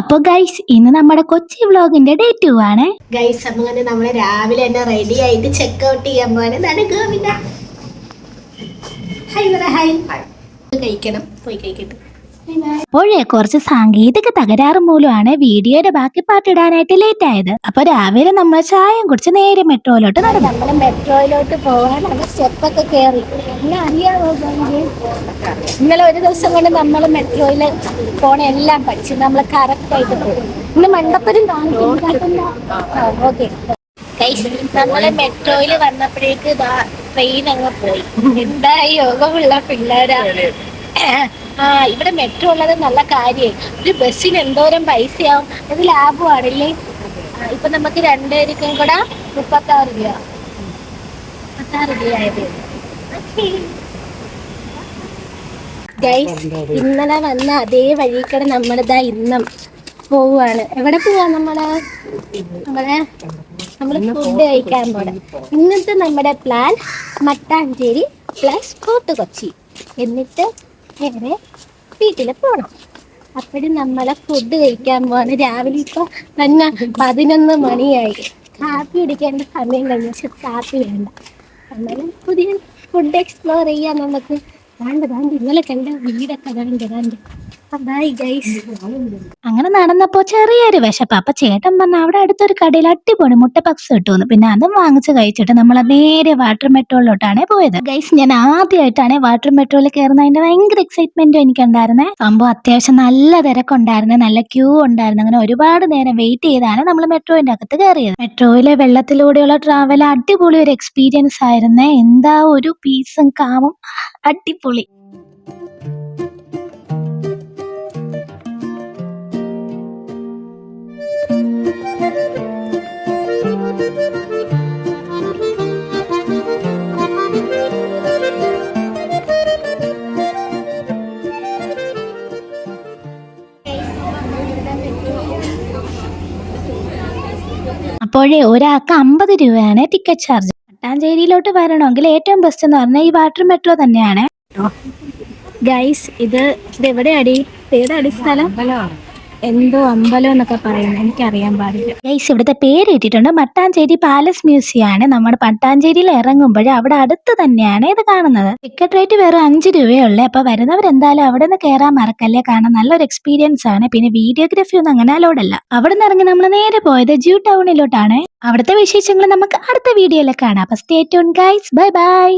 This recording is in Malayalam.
അപ്പൊ ഗൈസ് ഇന്ന് നമ്മുടെ കൊച്ചി വ്ലോഗിന്റെ ഡേ 2 ആണ് ഗൈസ്. അങ്ങനെ നമ്മള് രാവിലെ തന്നെ റെഡി ആയിട്ട് ചെക്ക് ഔട്ട് ചെയ്യാൻ പോവാണ്. ഗോവിന്ദ ഹൈ കഴിക്കണം, പോയി കഴിക്കട്ടെ. അപ്പോഴേ കുറച്ച് സാങ്കേതിക തകരാറ് മൂലമാണ് വീഡിയോയുടെ ബാക്കി പാട്ടിടാനായിട്ട് ലേറ്റ് ആയത്. അപ്പൊ രാവിലെ നമ്മൾ ചായം കുടിച്ച് നേരെ മെട്രോയിലോട്ട് നടന്നു. നമ്മള് മെട്രോയിലോട്ട് പോവാൻ അത് സ്റ്റെപ്പൊക്കെ കയറി. അറിയാമോ, ഇന്നലെ ഒരു ദിവസം കൊണ്ട് നമ്മൾ മെട്രോയില് പോണ എല്ലാം പഠിച്ചു. നമ്മൾ കറക്റ്റ് ആയിട്ട് പോകും. ഇന്ന് മണ്ടപ്പരും ഓക്കെ. നമ്മള് മെട്രോയില് വന്നപ്പോഴേക്ക് ട്രെയിൻ അങ്ങ് പോയി. എന്താ യോഗമുള്ള പിള്ളേരാ. ഇവിടെ മെട്രോ ഉള്ളത് നല്ല കാര്യമായി. ഒരു ബസ്സിന് എന്തോരം പൈസയാവും. അത് ലാഭമാണല്ലേ. ഇപ്പൊ നമുക്ക് രണ്ടുപേർക്കും കൂടെ 36 രൂപ. 36 രൂപയായത്. ഇന്നലെ വന്ന അതേ വഴിക്കടെ നമ്മളിതാ ഇന്നും പോവാണ്. എവിടെ പോവാ? നമ്മള് ഫുഡ് കഴിക്കാൻ പോണം. ഇന്നത്തെ നമ്മുടെ plan Mattancherry plus fort Kochi, എന്നിട്ട് നേരെ വീട്ടിൽ പോണം. അപ്പോഴും നമ്മളെ ഫുഡ് കഴിക്കാൻ പോവാണ്. രാവിലെ ഇപ്പൊ തന്നെ 11 മണിയായി. കാപ്പി കുടിക്കേണ്ട സമയം കഴിഞ്ഞു, പക്ഷെ കാപ്പി വേണ്ട. എന്നാലും പുതിയ ഫുഡ് എക്സ്പ്ലോർ ചെയ്യാൻ നമുക്ക്. താണ്ട് ഇന്നലെ കണ്ട വീടൊക്കെ താണ്ട്. അങ്ങനെ നടന്നപ്പോ ചെറിയൊരു വിശപ്പ്. അപ്പൊ ചേട്ടൻ പറഞ്ഞ അവിടെ അടുത്തൊരു കടയിൽ അടിപൊളി മുട്ട പപ്സ് കിട്ടുമെന്ന്. പിന്നെ അതും വാങ്ങിച്ച് കഴിച്ചിട്ട് നമ്മൾ നേരെ വാട്ടർ മെട്രോയിലോട്ടാണ് പോയത്. ഗൈസ്, ഞാൻ ആദ്യമായിട്ടാണ് വാട്ടർ മെട്രോയിൽ കയറുന്നതിന്റെ ഭയങ്കര എക്സൈറ്റ്മെന്റും എനിക്കുണ്ടായിരുന്നേ. സംഭവം അത്യാവശ്യം നല്ല തിരക്കുണ്ടായിരുന്നു, നല്ല ക്യൂ ഉണ്ടായിരുന്നു. അങ്ങനെ ഒരുപാട് നേരം വെയിറ്റ് ചെയ്താണ് നമ്മൾ മെട്രോയിന്റെ അകത്ത് കയറിയത്. മെട്രോയിലെ വെള്ളത്തിലൂടെയുള്ള ട്രാവൽ അടിപൊളി ഒരു എക്സ്പീരിയൻസ് ആയിരുന്നേ. എന്താ ഒരു പീസും കാമും, അടിപൊളി. അപ്പോഴേ ഒരാൾക്ക് 50 രൂപയാണ് ടിക്കറ്റ് ചാർജ്. മട്ടാഞ്ചേരിയിലോട്ട് വരണമെങ്കിൽ ഏറ്റവും ബെസ്റ്റ് എന്ന് പറഞ്ഞാൽ ഈ വാട്ടർ മെട്രോ തന്നെയാണ്. ഗൈസ്, ഇത് എവിടെയാടി? ഏതാടി സ്ഥലം? എന്തോ അമ്പലം എന്നൊക്കെ പറയുന്നത്, എനിക്കറിയാൻ പാടില്ല. ഗൈസ്, ഇവിടുത്തെ പേര് ഇട്ടിട്ടുണ്ട്. മട്ടാഞ്ചേരി പാലസ് മ്യൂസിയം ആണ്. നമ്മുടെ മട്ടാഞ്ചേരിയിൽ ഇറങ്ങുമ്പോൾ അവിടെ അടുത്ത് തന്നെയാണ് ഇത് കാണുന്നത്. ടിക്കറ്റ് റേറ്റ് വെറും 5 രൂപയുള്ളേ. അപ്പൊ വരുന്നവരെന്തായാലും അവിടെ നിന്ന് കയറാൻ മറക്കല്ലേ, കാരണം നല്ലൊരു എക്സ്പീരിയൻസ് ആണ്. പിന്നെ വീഡിയോഗ്രാഫി ഒന്നും അങ്ങനെ അലോഡല്ല. അവിടെ നിന്ന് ഇറങ്ങി നമ്മൾ നേരെ പോയത് ജൂ ടൗണിലോട്ടാണ്. അവിടുത്തെ വിശേഷങ്ങൾ നമുക്ക് അടുത്ത വീഡിയോയിൽ കാണാം. അപ്പൊ stay tune guys, bye bye.